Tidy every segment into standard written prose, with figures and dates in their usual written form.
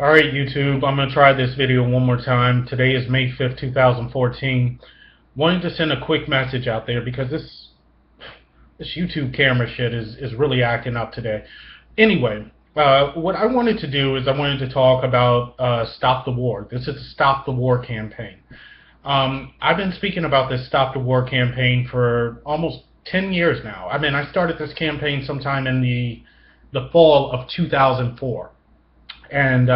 Alright, YouTube, I'm going to try this video one more time. Today is May 5th, 2014. Wanted to send a quick message out there because this YouTube camera shit is really acting up today. Anyway, what I wanted to do is I wanted to talk about Stop the War. This is the Stop the War campaign. I've been speaking about this Stop the War campaign for almost 10 years now. I mean, I started this campaign sometime in the fall of 2004. And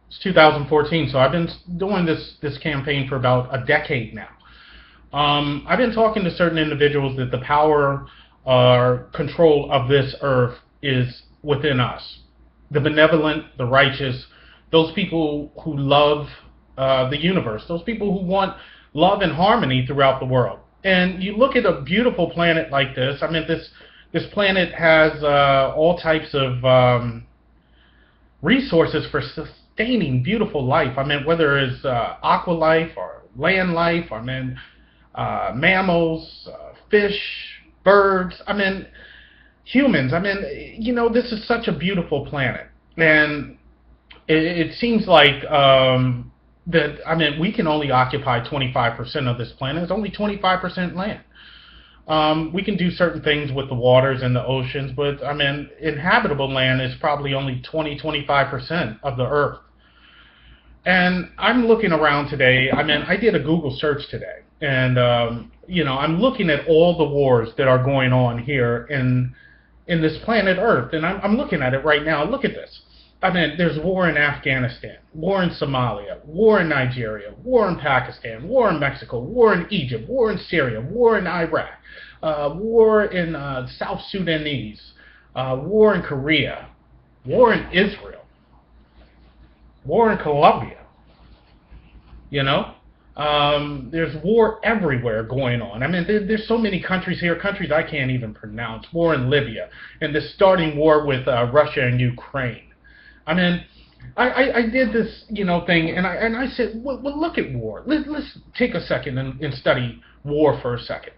it's 2014, so I've been doing this campaign for about a decade now. I've been talking to certain individuals that the power or control of this earth is within us. The benevolent, the righteous, those people who love the universe, those people who want love and harmony throughout the world. And you look at a beautiful planet like this. I mean, this planet has all types of resources for sustaining beautiful life. I mean, whether it's aqua life or land life, I mean, mammals, fish, birds, I mean, humans. I mean, you know, this is such a beautiful planet. And it seems like that, I mean, we can only occupy 25% of this planet. It's only 25% land. We can do certain things with the waters and the oceans, but I mean, inhabitable land is probably only 20-25% of the earth. And I'm looking around today. I mean, I did a Google search today, and you know, I'm looking at all the wars that are going on here in this planet Earth, and I'm looking at it right now. Look at this. I mean, there's war in Afghanistan, war in Somalia, war in Nigeria, war in Pakistan, war in Mexico, war in Egypt, war in Syria, war in Iraq, war in South Sudanese, war in Korea, war in Israel, war in Colombia. You know, there's war everywhere going on. I mean, there's so many countries here, countries I can't even pronounce. War in Libya, and this starting war with Russia and Ukraine. I mean, I did this, you know, thing, and I said, well, look at war. Let's take a second and study war for a second.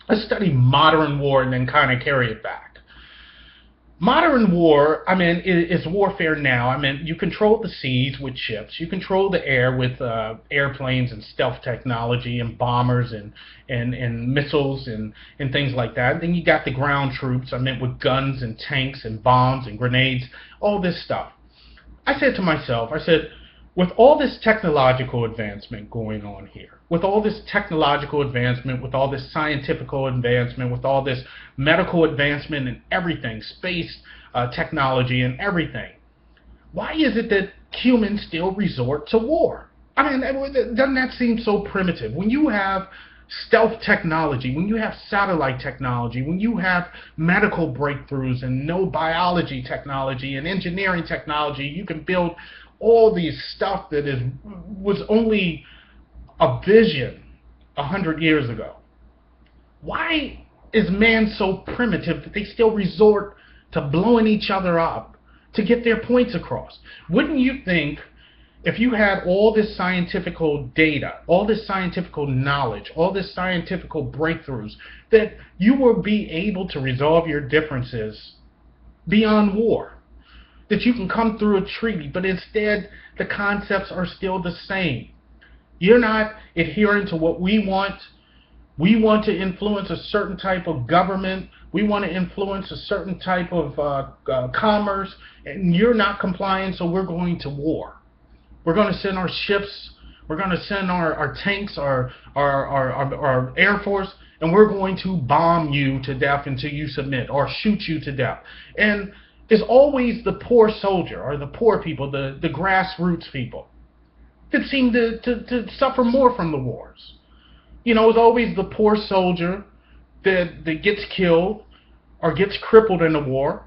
Let's study modern war and then kind of carry it back. Modern war, I mean, is warfare now. I mean, you control the seas with ships. You control the air with airplanes and stealth technology and bombers and missiles and things like that. Then you got the ground troops, I mean, with guns and tanks and bombs and grenades, all this stuff. I said to myself, I said, with all this technological advancement going on here, with all this technological advancement, with all this scientific advancement, with all this medical advancement and everything, space technology and everything, why is it that humans still resort to war? I mean, doesn't that seem so primitive? When you have stealth technology, when you have satellite technology, when you have medical breakthroughs and no biology technology and engineering technology, you can build all these stuff that was only a vision 100 years ago. Why is man so primitive that they still resort to blowing each other up to get their points across? Wouldn't you think, if you had all this scientific data, all this scientific knowledge, all this scientific breakthroughs, that you would be able to resolve your differences beyond war? That you can come through a treaty, but instead the concepts are still the same. You're not adhering to what we want. We want to influence a certain type of government. We want to influence a certain type of commerce, and you're not complying, so we're going to war. We're going to send our ships, we're going to send our tanks, our Air Force, and we're going to bomb you to death until you submit, or shoot you to death. And it's always the poor soldier, or the poor people, the grassroots people, that seem to suffer more from the wars. You know, it's always the poor soldier that gets killed or gets crippled in the war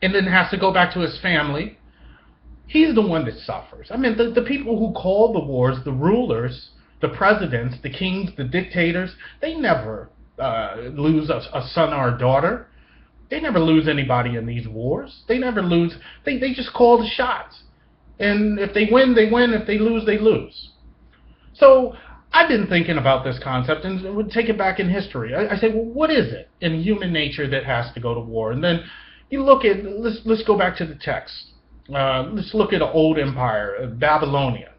and then has to go back to his family. He's the one that suffers. I mean, the people who call the wars, the rulers, the presidents, the kings, the dictators, they never lose a son or a daughter. They never lose anybody in these wars. They never lose. They just call the shots. And if they win, they win. If they lose, they lose. So I've been thinking about this concept and would take it back in history. I say, well, what is it in human nature that has to go to war? And then you look at, let's go back to the text. Let's look at an old empire, Babylonia.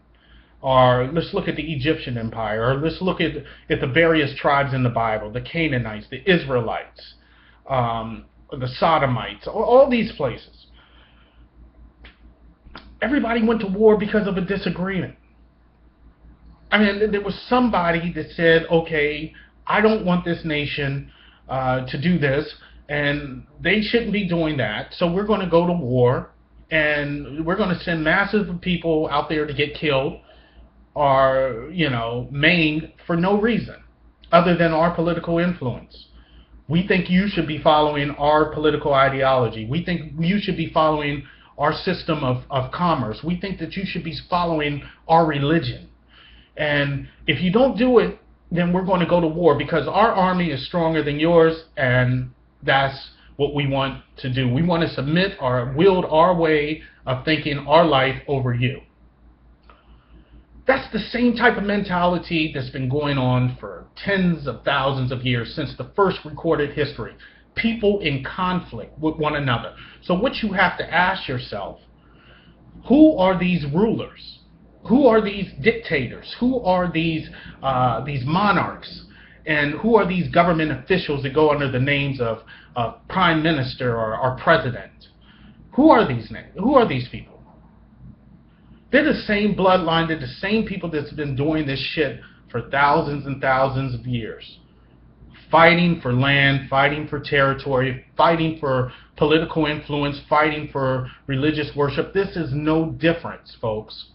Or let's look at the Egyptian Empire, or let's look at the various tribes in the Bible, the Canaanites, the Israelites, the Sodomites, all these places. Everybody went to war because of a disagreement. I mean, there was somebody that said, okay, I don't want this nation to do this, and they shouldn't be doing that, so we're going to go to war, and we're going to send masses of people out there to get killed, are, maimed for no reason other than our political influence. We think you should be following our political ideology. We think you should be following our system of commerce. We think that you should be following our religion. And if you don't do it, then we're going to go to war because our army is stronger than yours, and that's what we want to do. We want to submit or wield our way of thinking, our life over you. That's the same type of mentality that's been going on for tens of thousands of years since the first recorded history. People in conflict with one another. So what you have to ask yourself, who are these rulers? Who are these dictators? Who are these monarchs? And who are these government officials that go under the names of prime minister or president? Who are these names? Who are these people? They're the same bloodline. They're the same people that's been doing this shit for thousands and thousands of years. Fighting for land, fighting for territory, fighting for political influence, fighting for religious worship. This is no difference, folks.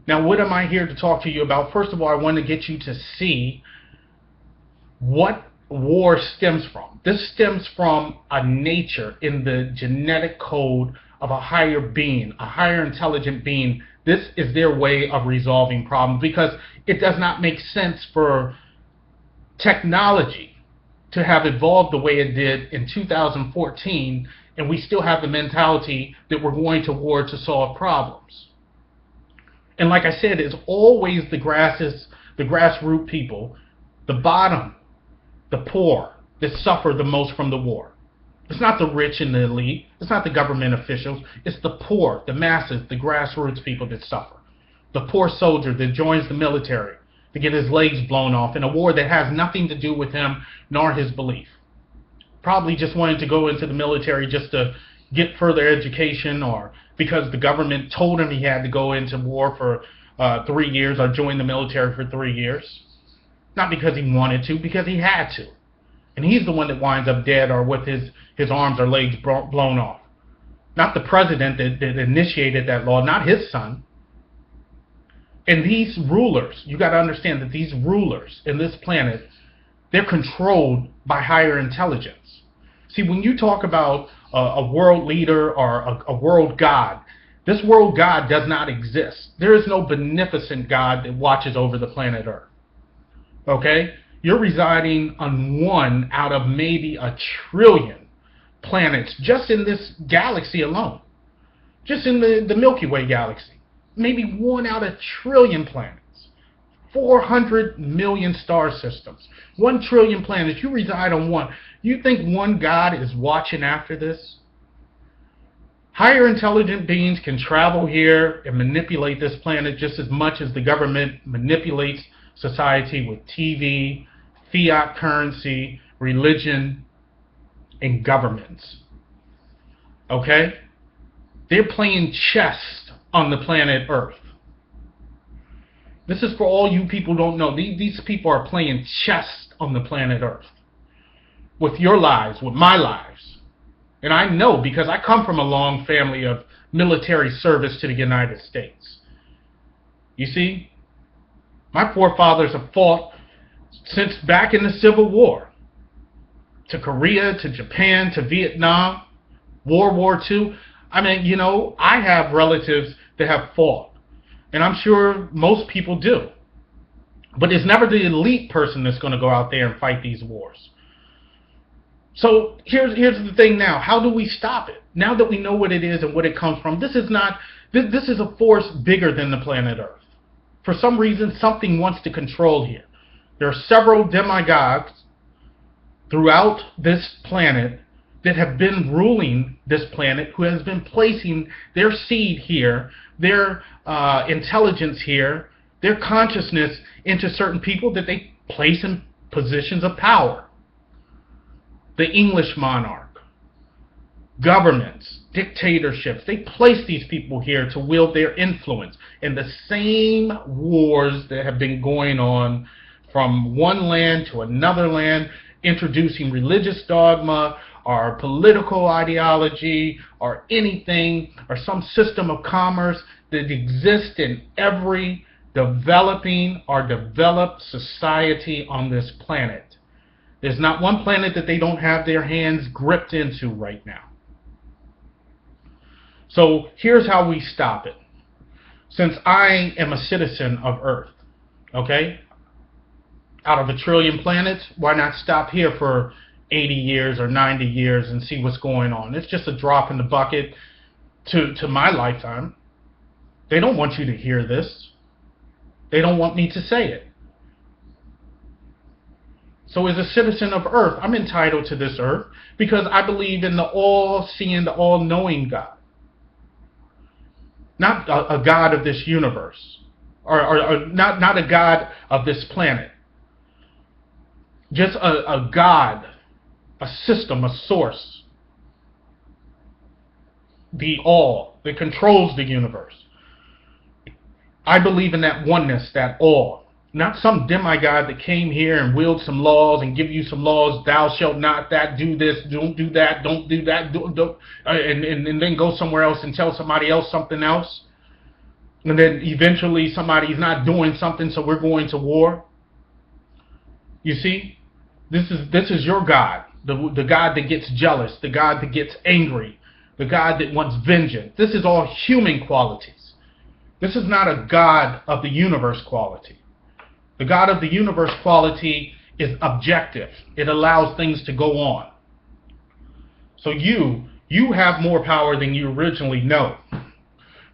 Now, what am I here to talk to you about? First of all, I want to get you to see what war stems from. This stems from a nature in the genetic code of a higher being, a higher intelligent being. This is their way of resolving problems, because it does not make sense for technology to have evolved the way it did in 2014, and we still have the mentality that we're going to war to solve problems. And like I said, it's always the grassroots people, the bottom, the poor, that suffer the most from the war. It's not the rich and the elite. It's not the government officials. It's the poor, the masses, the grassroots people that suffer. The poor soldier that joins the military to get his legs blown off in a war that has nothing to do with him nor his belief. Probably just wanted to go into the military just to get further education, or because the government told him he had to go into war for 3 years or join the military for 3 years. Not because he wanted to, because he had to. And he's the one that winds up dead or with his arms or legs blown off. Not the president that initiated that law, not his son. And these rulers, you got to understand that these rulers in this planet, they're controlled by higher intelligence. See, when you talk about a world leader or a world god, this world god does not exist. There is no beneficent God that watches over the planet Earth. Okay? You're residing on one out of maybe 1 trillion planets just in this galaxy alone. Just in the Milky Way galaxy. Maybe 1 out of 1 trillion planets. 400 million star systems. 1 trillion planets. You reside on one. You think one God is watching after this? Higher intelligent beings can travel here and manipulate this planet just as much as the government manipulates society with TV, fiat currency, religion, and governments. Okay? They're playing chess on the planet Earth. This is for all you people who don't know. These people are playing chess on the planet Earth. With your lives, with my lives. And I know because I come from a long family of military service to the United States. You see? My forefathers have fought since back in the Civil War. To Korea, to Japan, to Vietnam, World War II. I mean, I have relatives that have fought. And I'm sure most people do. But it's never the elite person that's going to go out there and fight these wars. So here's the thing now. How do we stop it? Now that we know what it is and what it comes from, this is a force bigger than the planet Earth. For some reason, something wants to control here. There are several demigods throughout this planet that have been ruling this planet, who has been placing their seed here, their intelligence here, their consciousness into certain people that they place in positions of power. The English monarch, governments, dictatorships, they place these people here to wield their influence. And the same wars that have been going on from one land to another land, introducing religious dogma or political ideology or anything, or some system of commerce that exists in every developing or developed society on this planet. There's not one planet that they don't have their hands gripped into right now. So here's how we stop it. Since I am a citizen of Earth, okay, out of 1 trillion planets, why not stop here for 80 years or 90 years and see what's going on? It's just a drop in the bucket to my lifetime. They don't want you to hear this. They don't want me to say it. So as a citizen of Earth, I'm entitled to this Earth because I believe in the all-seeing, the all-knowing God. Not a God of this universe, or not a God of this planet. Just a God, a system, a source. The all that controls the universe. I believe in that oneness, that all. Not some demigod that came here and willed some laws and give you some laws. Thou shalt not that, do this, don't do that, don't do that, and then go somewhere else and tell somebody else something else. And then eventually somebody's not doing something, so we're going to war. You see, this is your God, the God that gets jealous, the God that gets angry, the God that wants vengeance. This is all human qualities. This is not a God of the universe quality. The God of the universe quality is objective. It allows things to go on. So you have more power than you originally know.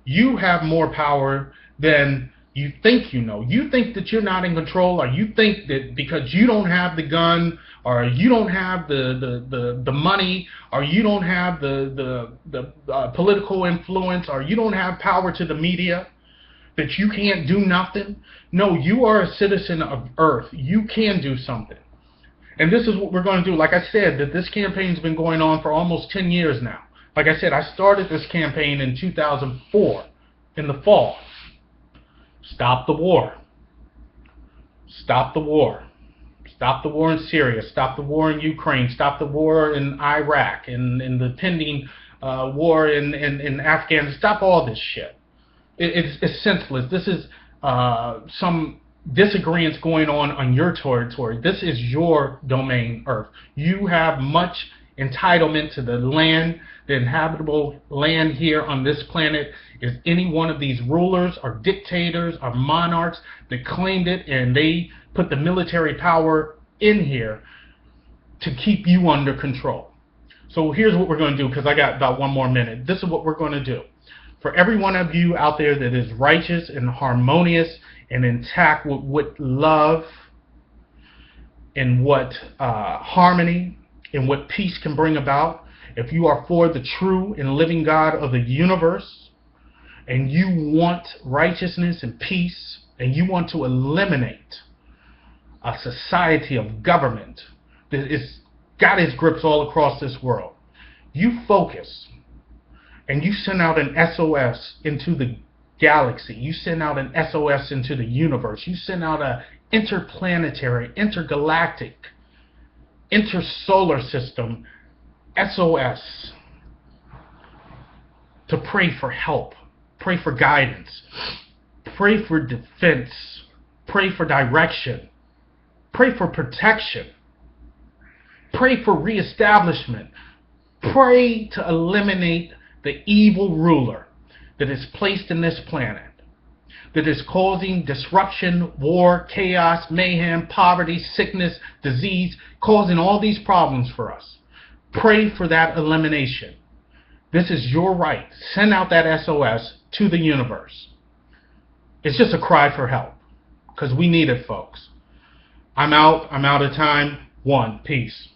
You have more power than you think you know. You think that you're not in control, or you think that because you don't have the gun, or you don't have the money, or you don't have the political influence, or you don't have power to the media, that you can't do nothing. No, you are a citizen of Earth. You can do something. And this is what we're going to do. Like I said, that this campaign's been going on for almost 10 years now. Like I said, I started this campaign in 2004, in the fall. Stop the war. Stop the war. Stop the war in Syria. Stop the war in Ukraine. Stop the war in Iraq, and the pending war in Afghanistan. Stop all this shit. It's senseless. This is some disagreements going on your territory. This is your domain, Earth. You have much entitlement to the land, the inhabitable land here on this planet. Is any one of these rulers or dictators or monarchs that claimed it, and they put the military power in here to keep you under control. So here's what we're going to do, because I got about 1 more minute. This is what we're going to do. For every one of you out there that is righteous and harmonious and intact with love and what harmony and what peace can bring about, if you are for the true and living God of the universe, and you want righteousness and peace, and you want to eliminate a society of government that is got its grips all across this world, you focus and you send out an SOS into the galaxy. You send out an SOS into the universe. You send out an interplanetary, intergalactic, intersolar system SOS to pray for help, pray for guidance, pray for defense, pray for direction, pray for protection, pray for reestablishment, pray to eliminate the evil ruler that is placed in this planet, that is causing disruption, war, chaos, mayhem, poverty, sickness, disease, causing all these problems for us. Pray for that elimination. This is your right. Send out that SOS to the universe. It's just a cry for help, because we need it, folks. I'm out of time. Peace.